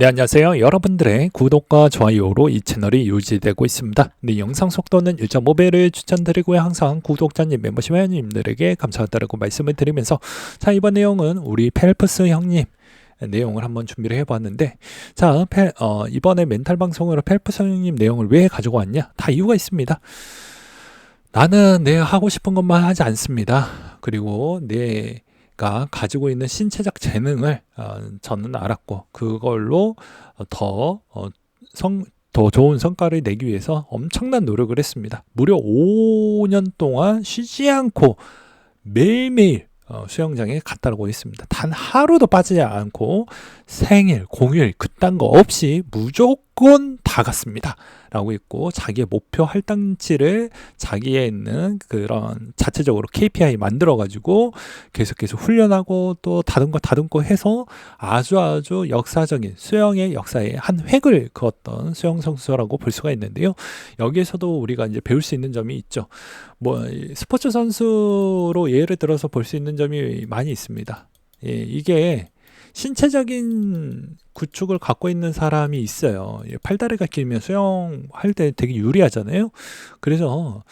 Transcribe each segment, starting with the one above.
네, 안녕하세요. 여러분들의 구독과 좋아요로 이 채널이 유지되고 있습니다. 네, 영상 속도는 1.5배를 추천드리고요. 항상 구독자님, 멤버십 회원님들에게 감사하다고 말씀을 드리면서, 자, 이번 내용은 우리 펠프스 형님 내용을 한번 준비를 해봤는데, 자, 이번에 멘탈 방송으로 펠프스 형님 내용을 왜 가지고 왔냐? 다 이유가 있습니다. 나는 내가 하고 싶은 것만 하지 않습니다. 그리고 내가 가지고 있는 신체적 재능을 저는 알았고, 그걸로 더 좋은 성과를 내기 위해서 엄청난 노력을 했습니다. 무려 5년 동안 쉬지 않고 매일매일 수영장에 갔다고 했습니다. 단 하루도 빠지지 않고 생일, 공휴일 그딴 거 없이 무조건 다 갔습니다. 라고 했고, 자기의 목표 할당치를 자기에 있는 그런 자체적으로 KPI 만들어 가지고 계속해서 훈련하고 또 다듬고 해서 아주 역사적인 수영의 역사에 한 획을 그었던 수영 선수라고 볼 수가 있는데요. 여기에서도 우리가 이제 배울 수 있는 점이 있죠. 뭐 스포츠 선수로 예를 들어서 볼 수 있는 점이 많이 있습니다. 예, 이게 신체적인 구축을 갖고 있는 사람이 있어요. 팔다리가 길면 수영할 때 되게 유리하잖아요. 그래서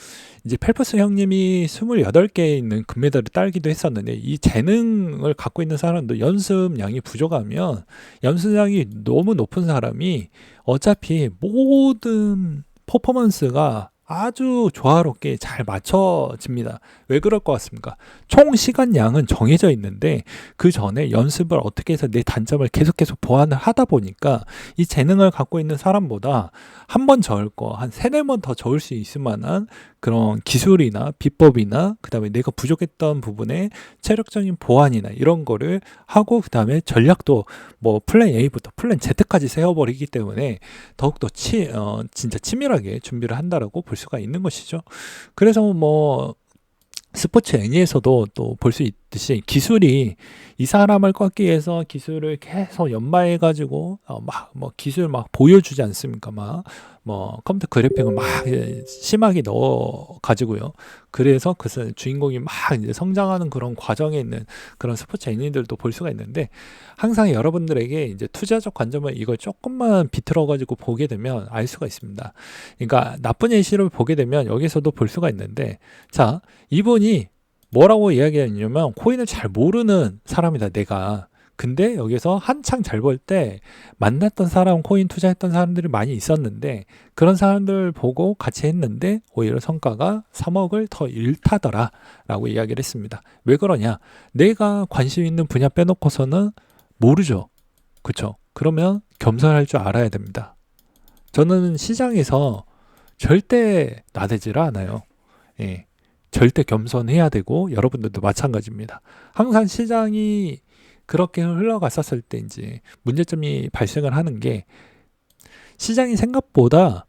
이제 펠프스 형님이 28개에 있는 금메달을 따기도 했었는데, 이 재능을 갖고 있는 사람도 연습량이 부족하면, 연습량이 너무 높은 사람이 어차피 모든 퍼포먼스가 아주 조화롭게 잘 맞춰집니다. 왜 그럴 것 같습니까? 총 시간량은 정해져 있는데 그 전에 연습을 어떻게 해서 내 단점을 계속해서 보완을 하다 보니까 이 재능을 갖고 있는 사람보다 한 번 저을 거 한 3-4번 더 저을 수 있을 만한 그런 기술이나 비법이나, 그 다음에 내가 부족했던 부분에 체력적인 보완이나 이런 거를 하고, 그 다음에 전략도 뭐 플랜 A부터 플랜 Z까지 세워버리기 때문에 더욱더 진짜 치밀하게 준비를 한다라고 볼 수가 있는 것이죠. 그래서 뭐 스포츠 애니에서도 또 볼 수 있듯이 기술이, 이 사람을 꺾기 위해서 기술을 계속 연마해가지고 뭐 기술 막 보여주지 않습니까? 뭐 컴퓨터 그래픽을 막 심하게 넣어 가지고요. 그래서 그 주인공이 막 이제 성장하는 그런 과정에 있는 그런 스포츠 애니들도 볼 수가 있는데, 항상 여러분들에게 이제 투자적 관점을 이걸 조금만 비틀어 가지고 보게 되면 알 수가 있습니다. 그러니까 나쁜 예시를 보게 되면 여기서도 볼 수가 있는데, 자, 이분이 뭐라고 이야기했냐면, 코인을 잘 모르는 사람이다 내가. 근데 여기서 한창 잘 벌 때 만났던 사람, 코인 투자했던 사람들이 많이 있었는데, 그런 사람들 보고 같이 했는데 오히려 성과가 3억을 더 일타더라 라고 이야기를 했습니다. 왜 그러냐? 내가 관심 있는 분야 빼놓고서는 모르죠. 그쵸? 그러면 겸손할 줄 알아야 됩니다. 저는 시장에서 절대 나대지를 않아요. 예. 절대 겸손해야 되고, 여러분들도 마찬가지입니다. 항상 시장이 그렇게 흘러갔었을 때 이제 문제점이 발생을 하는 게, 시장이 생각보다,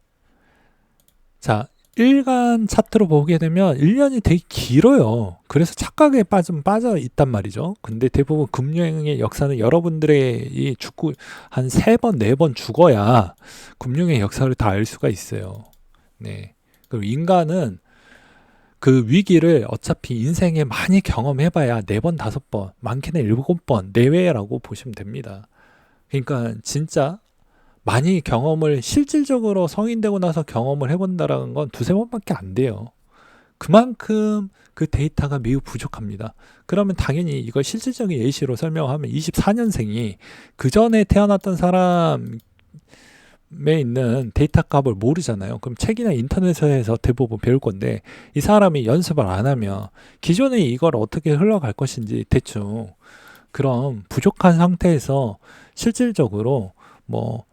자, 일간 차트로 보게 되면 1년이 되게 길어요. 그래서 착각에 빠져 있단 말이죠. 근데 대부분 금융의 역사는 여러분들의 이 죽고 한 3번, 4번 죽어야 금융의 역사를 다 알 수가 있어요. 네. 그리고 인간은 그 위기를 어차피 인생에 많이 경험해봐야 4번, 5번, 많게는 7번 내외라고 보시면 됩니다. 그러니까 진짜 많이 경험을, 실질적으로 성인 되고 나서 경험을 해본다라는 건 2-3번밖에 안 돼요. 그만큼 그 데이터가 매우 부족합니다. 그러면 당연히 이걸 실질적인 예시로 설명하면, 24년생이 그 전에 태어났던 사람 있는 데이터 값을 모르잖아요. 그럼 책이나 인터넷에서 대부분 배울 건데, 이 사람이 연습을 안 하면 기존에 이걸 어떻게 흘러갈 것인지 대충 그런 부족한 상태에서 실질적으로 뭐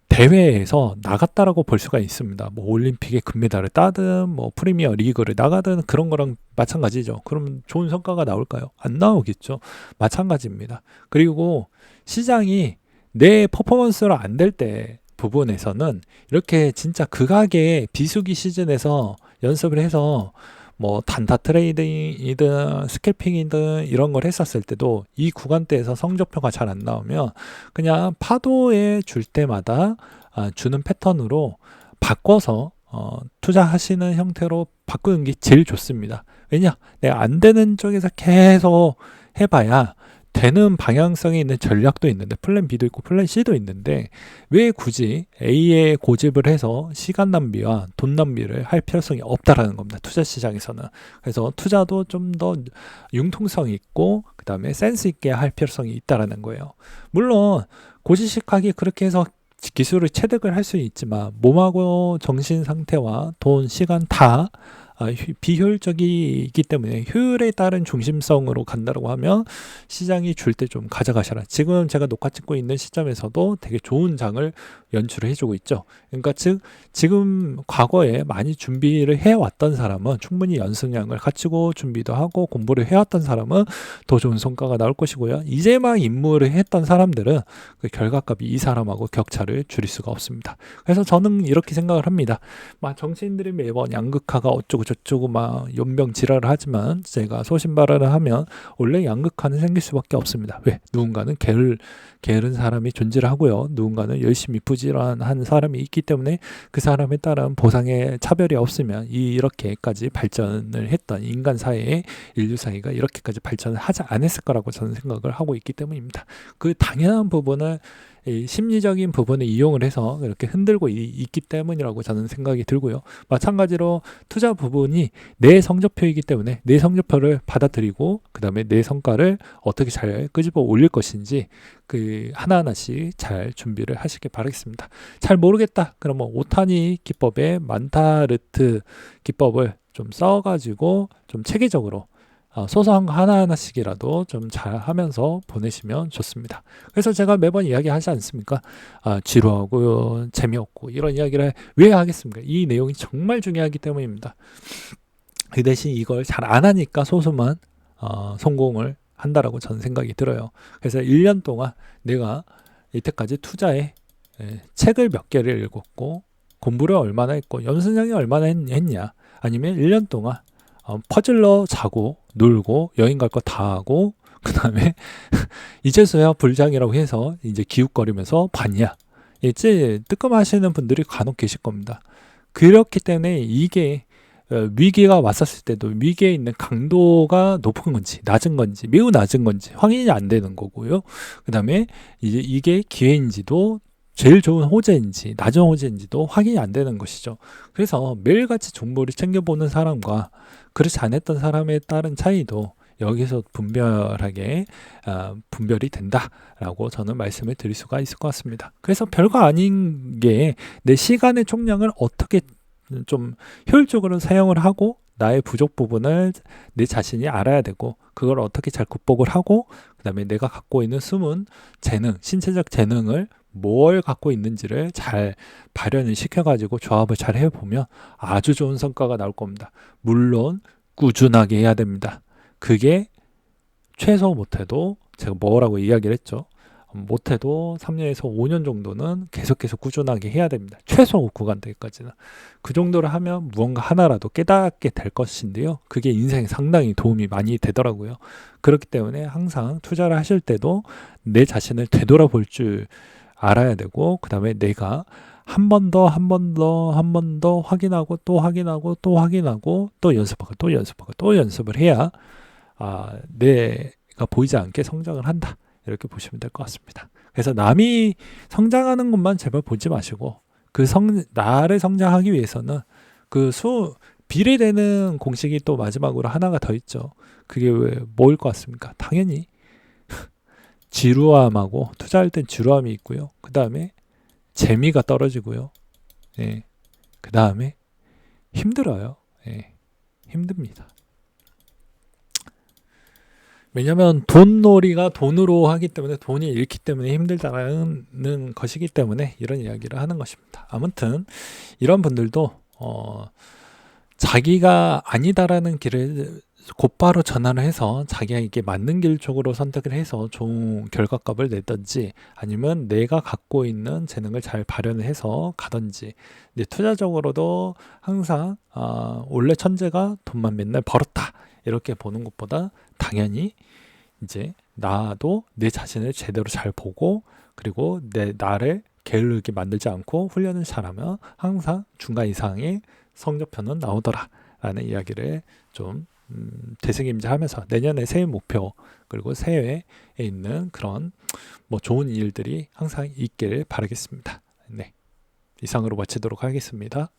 대회에서 나갔다라고 볼 수가 있습니다. 뭐 올림픽에 금메달을 따든 뭐 프리미어 리그를 나가든 그런 거랑 마찬가지죠. 그럼 좋은 성과가 나올까요? 안 나오겠죠. 마찬가지입니다. 그리고 시장이 내 퍼포먼스로 안 될 때 부분에서는 이렇게 진짜 극악의 비수기 시즌에서 연습을 해서 뭐 단타 트레이딩이든 스캘핑이든 이런 걸 했었을 때도 이 구간대에서 성적표가 잘 안 나오면 그냥 파도에 줄 때마다 주는 패턴으로 바꿔서 투자하시는 형태로 바꾸는 게 제일 좋습니다. 왜냐? 내가 안 되는 쪽에서 계속 해봐야 되는 방향성이 있는 전략도 있는데 플랜 B도 있고 플랜 C도 있는데 왜 굳이 A에 고집을 해서 시간 낭비와 돈 낭비를 할 필요성이 없다라는 겁니다. 투자 시장에서는. 그래서 투자도 좀 더 융통성 있고 그다음에 센스 있게 할 필요성이 있다라는 거예요. 물론 고지식하게 그렇게 해서 기술을 체득을 할 수 있지만 몸하고 정신 상태와 돈, 시간 다 비효율적이기 때문에 효율에 따른 중심성으로 간다고 하면 시장이 줄 때 좀 가져가셔라. 지금 제가 녹화 찍고 있는 시점에서도 되게 좋은 장을 연출을 해주고 있죠. 그러니까 즉 지금 과거에 많이 준비를 해왔던 사람은 충분히 연습량을 갖추고 준비도 하고 공부를 해왔던 사람은 더 좋은 성과가 나올 것이고요. 이제 막 입문을 했던 사람들은 그 결과값이 이 사람하고 격차를 줄일 수가 없습니다. 그래서 저는 이렇게 생각을 합니다. 막 정치인들이 매번 양극화가 어쩌고 저쩌고 막 연병 지랄을 하지만 제가 소신발언을 하면 원래 양극화는 생길 수밖에 없습니다. 왜? 누군가는 게으른 사람이 존재를 하고요. 누군가는 열심히 부지런한 사람이 있기 때문에 그 사람에 따른 보상의 차별이 없으면 이렇게까지 발전을 했던 인간 사회의 인류 사회가 이렇게까지 발전을 하지 않았을 거라고 저는 생각을 하고 있기 때문입니다. 그 당연한 부분을 이 심리적인 부분을 이용을 해서 이렇게 흔들고 있기 때문이라고 저는 생각이 들고요. 마찬가지로 투자 부분이 내 성적표이기 때문에 내 성적표를 받아들이고 그 다음에 내 성과를 어떻게 잘 끄집어 올릴 것인지 그 하나하나씩 잘 준비를 하시길 바라겠습니다. 잘 모르겠다. 그러면 오타니 기법의 만타르트 기법을 좀 써가지고 좀 체계적으로 소소한 거 하나하나씩이라도 좀 잘 하면서 보내시면 좋습니다. 그래서 제가 매번 이야기하지 않습니까? 지루하고 재미없고 이런 이야기를 왜 하겠습니까? 이 내용이 정말 중요하기 때문입니다. 그 대신 이걸 잘 안 하니까 소수만 성공을 한다라고 저는 생각이 들어요. 그래서 1년 동안 내가 이때까지 투자에 책을 몇 개를 읽었고 공부를 얼마나 했고 연습량이 얼마나 했냐 아니면 1년 동안 퍼즐러 자고 놀고 여행 갈 거 다 하고 그 다음에 이제서야 불장이라고 해서 이제 기웃거리면서 봤냐 이제 뜨끔하시는 분들이 간혹 계실 겁니다. 그렇기 때문에 이게 위기가 왔었을 때도 위기에 있는 강도가 높은 건지 낮은 건지 매우 낮은 건지 확인이 안 되는 거고요. 그 다음에 이제 이게 기회인지도 제일 좋은 호재인지 낮은 호재인지도 확인이 안 되는 것이죠. 그래서 매일같이 정보를 챙겨보는 사람과 그렇지 않았던 사람에 따른 차이도 여기서 분별하게 분별이 된다라고 저는 말씀을 드릴 수가 있을 것 같습니다. 그래서 별거 아닌 게 내 시간의 총량을 어떻게 좀 효율적으로 사용을 하고 나의 부족 부분을 내 자신이 알아야 되고 그걸 어떻게 잘 극복을 하고 그 다음에 내가 갖고 있는 숨은 재능, 신체적 재능을 뭘 갖고 있는지를 잘 발현을 시켜가지고 조합을 잘 해보면 아주 좋은 성과가 나올 겁니다. 물론 꾸준하게 해야 됩니다. 그게 최소 못해도 제가 뭐라고 이야기를 했죠. 못해도 3년에서 5년 정도는 계속해서 꾸준하게 해야 됩니다. 최소 구간대까지는. 그 정도를 하면 무언가 하나라도 깨닫게 될 것인데요. 그게 인생에 상당히 도움이 많이 되더라고요. 그렇기 때문에 항상 투자를 하실 때도 내 자신을 되돌아볼 줄 알아야 되고 그 다음에 내가 한 번 더 확인하고 또 확인하고 또 확인하고 또 연습하고 또 연습하고 또 연습을 해야 내가 보이지 않게 성장을 한다. 이렇게 보시면 될 것 같습니다. 그래서 남이 성장하는 것만 제발 보지 마시고 나를 성장하기 위해서는 비례되는 공식이 또 마지막으로 하나가 더 있죠. 그게 왜 뭐일 것 같습니까? 당연히 지루함하고 투자할 땐 지루함이 있고요. 그 다음에 재미가 떨어지고요. 그 다음에 힘들어요. 힘듭니다. 왜냐하면 돈놀이가 돈으로 하기 때문에 돈이 잃기 때문에 힘들다는 것이기 때문에 이런 이야기를 하는 것입니다. 아무튼 이런 분들도 자기가 아니다라는 길을 곧바로 전환을 해서 자기에게 맞는 길 쪽으로 선택을 해서 좋은 결과값을 내든지 아니면 내가 갖고 있는 재능을 잘 발현을 해서 가든지 투자적으로도 항상 원래 천재가 돈만 맨날 벌었다 이렇게 보는 것보다 당연히 이제 나도 내 자신을 제대로 잘 보고 그리고 나를 게으르게 만들지 않고 훈련을 잘하면 항상 중간 이상의 성적표는 나오더라 라는 이야기를 좀 되새김질하면서 내년에 새해 목표 그리고 새해에 있는 그런 뭐 좋은 일들이 항상 있기를 바라겠습니다. 네, 이상으로 마치도록 하겠습니다.